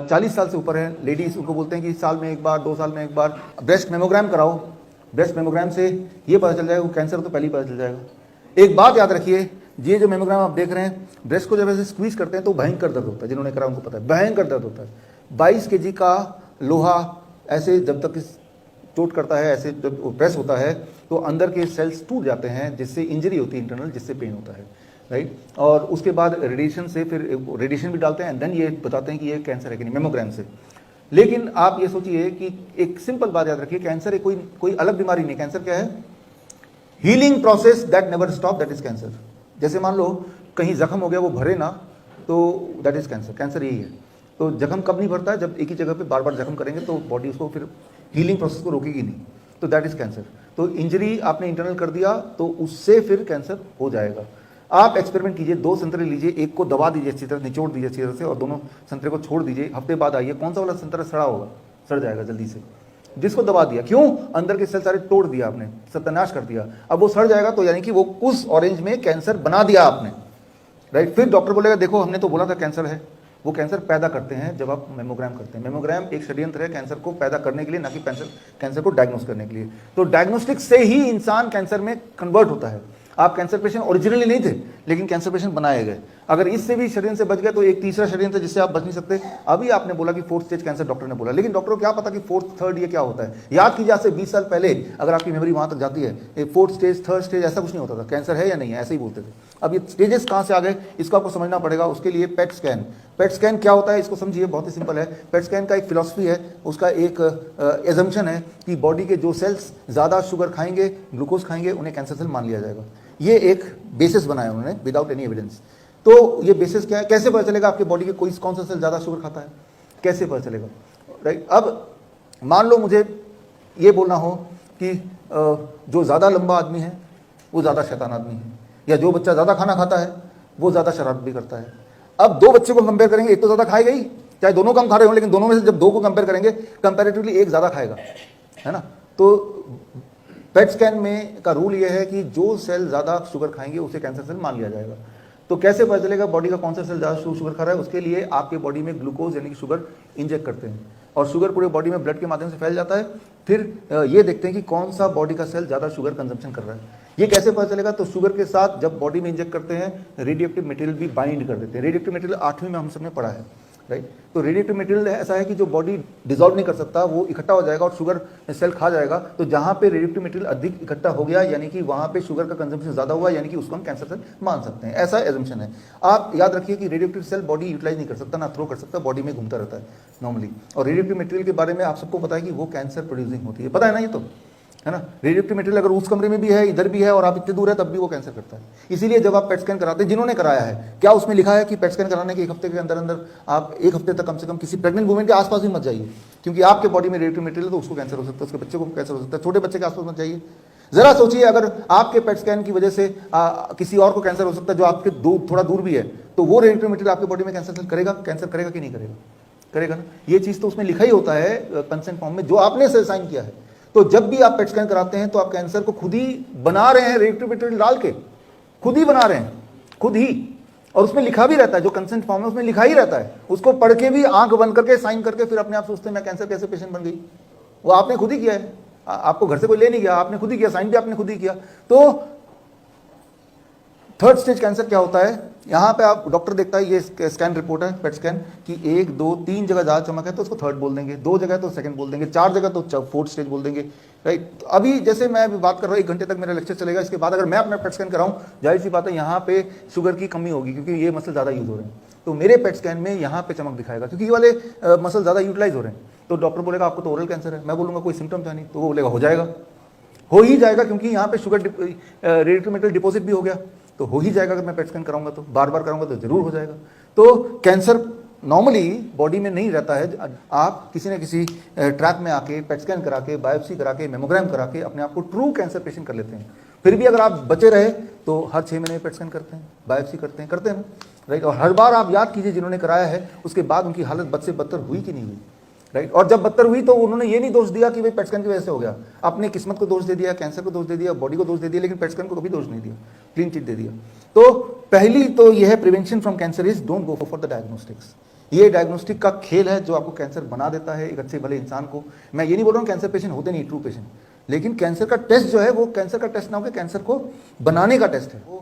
40 साल से ऊपर है लेडीज, उनको बोलते हैं कि साल में एक बार 2 साल में एक बार ब्रेस्ट मेमोग्राम कराओ। ब्रेस्ट मेमोग्राम से ये पता चल जाएगा वो कैंसर तो पहले ही पता चल जाएगा। एक बात याद रखिए, ये जो मेमोग्राम आप देख रहे हैं, ब्रेस्ट को जब ऐसे स्क्वीज करते हैं तो भयंकर दर्द होता है, जिन्होंने करा उनको पता है, भयंकर दर्द होता है। 22 kg का लोहा ऐसे जब तक चोट करता है, ऐसे जब प्रेस होता है तो अंदर के सेल्स टूट जाते हैं, जिससे इंजरी होती है इंटरनल, जिससे पेन होता है, राइट। और उसके बाद रेडिएशन से, फिर रेडिएशन भी डालते हैं, देन ये बताते हैं कि ये कैंसर है कि नहीं मेमोग्राम से। लेकिन आप ये सोचिए कि एक सिंपल बात याद रखिए, कैंसर एक कोई अलग बीमारी नहीं। कैंसर क्या है? Healing process that never stop, that is cancer. जैसे मान लो कहीं जख्म हो गया, वो भरे ना, तो दैट इज कैंसर। कैंसर यही है। तो जख्म कब नहीं भरता है? जब एक ही जगह पे बार बार जख्म करेंगे तो बॉडी उसको फिर हीलिंग प्रोसेस को रोकेगी नहीं, तो दैट इज कैंसर। तो इंजरी आपने इंटरनल कर दिया तो उससे फिर कैंसर हो जाएगा। आप एक्सपेरिमेंट कीजिए, 2 संतरे लीजिए, एक को दबा दीजिए अच्छी तरह, निचोड़ दीजिए अच्छी तरह से, और दोनों संतरे को छोड़ दीजिए। हफ्ते बाद आइए, कौन सा वाला संतरा सड़ा होगा? सड़ जाएगा जल्दी से। जिसको दबा दिया, क्यों? अंदर के सेल सारे तोड़ दिया आपने, सत्यानाश कर दिया। अब वो सड़ जाएगा तो यानी कि वो उस ऑरेंज में कैंसर बना दिया आपने, राइट। फिर डॉक्टर बोलेगा देखो हमने तो बोला था कैंसर है। वो कैंसर पैदा करते हैं जब आप मेमोग्राम करते हैं। मेमोग्राम एक षड्यंत्र है कैंसर को पैदा करने के लिए, ना कि कैंसर को डायग्नोस करने के लिए। तो डायग्नोस्टिक से ही इंसान कैंसर में कन्वर्ट होता है। आप कैंसर पेशेंट ओरिजिनली नहीं थे, लेकिन कैंसर पेशेंट बनाए गए। अगर इससे भी षड्यंत्र से बच गए तो एक तीसरा षड्यंत्र जिससे आप बच नहीं सकते। अभी आपने बोला कि 4th स्टेज कैंसर डॉक्टर ने बोला, लेकिन डॉक्टर को क्या पता कि 4th 3rd ये क्या होता है? याद कीजिए, आज से 20 साल पहले, अगर आपकी मेमोरी वहां तक जाती है, 4th स्टेज 3rd स्टेज ऐसा कुछ नहीं होता था। कैंसर है या नहीं है ऐसे ही बोलते थे। अब ये स्टेजेस कहाँ से आ गए इसको आपको समझना पड़ेगा। उसके लिए पेट स्कैन। पेट स्कैन क्या होता है इसको समझिए, बहुत ही सिंपल है। पेट स्कैन का एक फिलॉसफी है, उसका एक एजम्पशन है कि बॉडी के जो सेल्स ज़्यादा शुगर खाएंगे, ग्लूकोज खाएंगे, उन्हें कैंसर सेल मान लिया जाएगा। ये एक बेसिस बनाया उन्होंने विदाउट एनी एविडेंस। तो ये बेसिस क्या है? कैसे पता चलेगा आपके बॉडी के कौन सा सेल ज़्यादा शुगर खाता है? कैसे पता चलेगा, राइट। अब मान लो मुझे ये बोलना हो कि जो ज़्यादा लंबा आदमी है वो ज़्यादा शैतान आदमी है, या जो बच्चा ज़्यादा खाना खाता है वो ज़्यादा शरारत भी करता है। अब 2 बच्चे को कंपेयर करेंगे, एक तो ज़्यादा खाएगा ही, चाहे दोनों कम खा रहे हो, लेकिन दोनों में से जब 2 को कंपेयर करेंगे, कंपेरेटिवली एक ज़्यादा खाएगा, है ना। तो पेट स्कैन में का रूल ये है कि जो सेल ज़्यादा शुगर खाएंगे उसे कैंसर सेल मान लिया जाएगा। तो कैसे पता चलेगा बॉडी का कौन सा सेल ज़्यादा शुगर खा रहा है? उसके लिए आपके बॉडी में ग्लूकोज यानी कि शुगर इंजेक्ट करते हैं, और शुगर पूरे बॉडी में ब्लड के माध्यम से फैल जाता है। फिर ये देखते हैं कि कौन सा बॉडी का सेल ज़्यादा शुगर कंजम्पशन कर रहा है। ये कैसे पता चलेगा? तो शुगर के साथ जब बॉडी में इंजेक्ट करते हैं, रेडियोएक्टिव मटेरियल भी बाइंड कर देते हैं। रेडियोएक्टिव मटेरियल 8वीं में हम सबने पढ़ा है, राइट। तो रेडियोएक्टिव मटेरियल ऐसा है कि जो बॉडी डिसॉल्व नहीं कर सकता, वो इकट्ठा हो जाएगा और शुगर सेल खा जाएगा। तो जहाँ पे रेडियोएक्टिव मटेरियल अधिक इकट्ठा हो गया, यानी कि वहाँ पे शुगर का कंजम्पशन ज़्यादा हुआ, यानी कि उसको हम कैंसर सेल मान सकते हैं। ऐसा एजम्पशन है। आप याद रखिए कि रेडियोएक्टिव सेल बॉडी यूटिलाइज नहीं कर सकता, ना थ्रो कर सकता, बॉडी में घूमता रहता है नॉर्मली। और रेडियोएक्टिव मटेरियल के बारे में आप सबको पता है कि वो कैंसर प्रोड्यूसिंग होती है, पता है ना, ये तो है ना। रेडियोएक्टिव मटेरियल अगर उस कमरे में भी है, इधर भी है, और आप इतने दूर है, तब भी वो कैंसर करता है। इसीलिए जब आप पेट स्कैन कराते हैं, जिन्होंने कराया है, क्या उसमें लिखा है कि पेट स्कैन कराने के 1 हफ्ते के अंदर अंदर आप 1 हफ्ते तक कम से कम किसी प्रेग्नेंट वुमेन के आसपास भी मत जाइए, क्योंकि आपके बॉडी में रेडियोएक्टिव मटेरियल तो उसको कैंसर हो सकता है, उसके बच्चे को कैंसर हो सकता है। छोटे बच्चे के आसपास मत जाइए। जरा सोचिए, अगर आपके पेट स्कैन की वजह से किसी और को कैंसर हो सकता है जो आपके थोड़ा दूर भी है, तो वो रेडियोएक्टिव मटेरियल आपके बॉडी में कैंसर करेगा कि नहीं करेगा? करेगा ना। ये चीज़ तो उसमें लिखा ही होता है कंसेंट फॉर्म में, जो आपने साइन किया है। तो जब भी आप पेट स्कैन कराते हैं तो आप कैंसर को खुद ही बना रहे हैं, रेडियोएक्टिव मटेरियल डाल के खुद ही बना रहे हैं, खुद ही। और उसमें लिखा भी रहता है, जो कंसेंट फॉर्म है उसमें लिखा ही रहता है। उसको पढ़ के भी आंख बंद करके साइन करके फिर अपने आप सोचते हैं मैं कैंसर कैसे पेशेंट बन गई। वो आपने खुद ही किया है, आपको घर से कोई ले नहीं गया, आपने खुद ही किया, साइन भी आपने खुद ही किया। तो 3rd स्टेज कैंसर क्या होता है? यहाँ पे आप डॉक्टर देखता है, ये स्कैन रिपोर्ट है पेट स्कैन कि 1, 2, 3 जगह ज़्यादा चमक है तो उसको 3rd बोल देंगे, 2 जगह तो 2nd बोल देंगे, 4 जगह तो 4th स्टेज बोल देंगे, राइट। तो अभी जैसे मैं अभी बात कर रहा हूँ, 1 घंटे तक मेरा लेक्चर चलेगा। इसके बाद अगर मैं अपना पेट स्कैन कराऊँ, जाहिर सी बात है यहाँ पे शुगर की कमी होगी, क्योंकि ये मसल ज़्यादा यूज हो रहे हैं। तो मेरे पेट स्कैन में यहाँ पे चमक दिखाएगा, क्योंकि ये वाले मसल ज़्यादा यूटिलाइज हो रहे हैं। तो डॉक्टर बोलेगा आपको तो ओरल कैंसर है, मैं बोलूँगा कोई सिम्टम था नहीं, तो वो बोलेगा हो जाएगा, हो ही जाएगा, क्योंकि यहाँ पे शुगर रेडियोएक्टिव मटेरियल डिपॉजिट भी हो गया, तो हो ही जाएगा। अगर मैं पेट स्कैन कराऊंगा तो बार बार कराऊंगा तो जरूर हो जाएगा। तो कैंसर नॉर्मली बॉडी में नहीं रहता है। आप किसी न किसी ट्रैक में आके पेट स्कैन करा के, बायोप्सी करा के, मेमोग्राम करा के अपने आप को ट्रू कैंसर पेशेंट कर लेते हैं। फिर भी अगर आप बचे रहे तो हर 6 महीने में पेट स्कैन करते हैं, बायोप्सी करते हैं ना, राइट। और हर बार आप याद कीजिए जिन्होंने कराया है उसके बाद उनकी हालत बद से बदतर हुई कि नहीं हुई, राइट। और जब बदतर हुई तो उन्होंने ये नहीं दोष दिया कि भाई पेट स्कैन की वजह से हो गया, अपने किस्मत को दोष दे दिया, कैंसर को दोष दे दिया, बॉडी को दोष दे दिया, लेकिन पेट स्कैन को कभी दोष नहीं दिया, क्लीन चिट दे दिया। तो पहली तो यह है prevention from cancer is don't go for the diagnostics. ये डायग्नोस्टिक का खेल है जो आपको कैंसर बना देता है एक अच्छे भले इंसान को। मैं ये नहीं बोल रहा हूँ कैंसर पेशेंट होते नहीं ट्रू पेशेंट, लेकिन कैंसर का टेस्ट जो है वो कैंसर का टेस्ट ना होकर कैंसर को बनाने का टेस्ट है।